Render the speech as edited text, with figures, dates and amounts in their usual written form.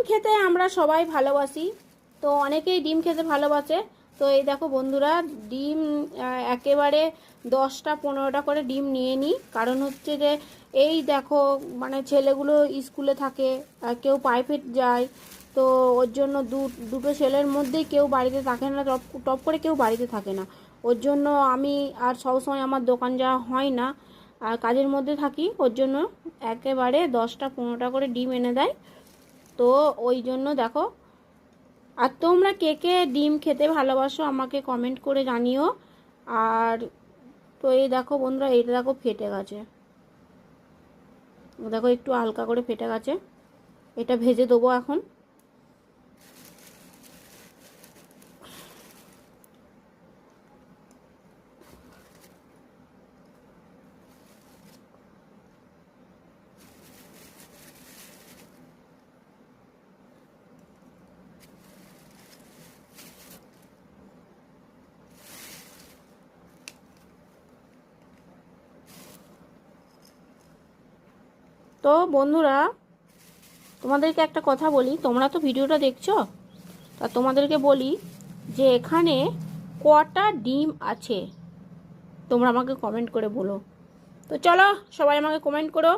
খেতে আমরা সবাই ভালোবাসি, তো অনেকেই ডিম খেতে ভালোবাসে। তো এই দেখো বন্ধুরা, ডিম একেবারে 10টা 15টা করে ডিম নিয়ে নিই। কারণ হচ্ছে যে এই দেখো মানে ছেলেগুলো স্কুলে থাকে, কেউ প্রাইভেট যায়, তো ওর জন্য দুটো ছেলের মধ্যেই কেউ বাড়িতে থাকে না, টপ টপ করে কেউ বাড়িতে থাকে না। ওর জন্য আমি আর সবসময় আমার দোকান যাওয়া হয় না, আর কাজের মধ্যে থাকি। ওর জন্য একেবারে 10টা 15টা করে ডিম এনে দেয়। তো ওই জন্য দেখো, আর তোমরা কে কে ডিম খেতে ভালোবাসো আমাকে কমেন্ট করে জানিও। আর তো এই দেখো বন্ধুরা, এইটা দেখো ফেটে গেছে, দেখো একটু হালকা করে ফেটে গেছে। এটা ভেজে দেবো এখন। তো বন্ধুরা, তোমাদেরকে একটা কথা বলি, তোমরা তো ভিডিওটা দেখছো, তা তোমাদেরকে বলি যে এখানে কটা ডিম আছে তোমরা আমাকে কমেন্ট করে বলো। তো চলো সবাই আমাকে কমেন্ট করো।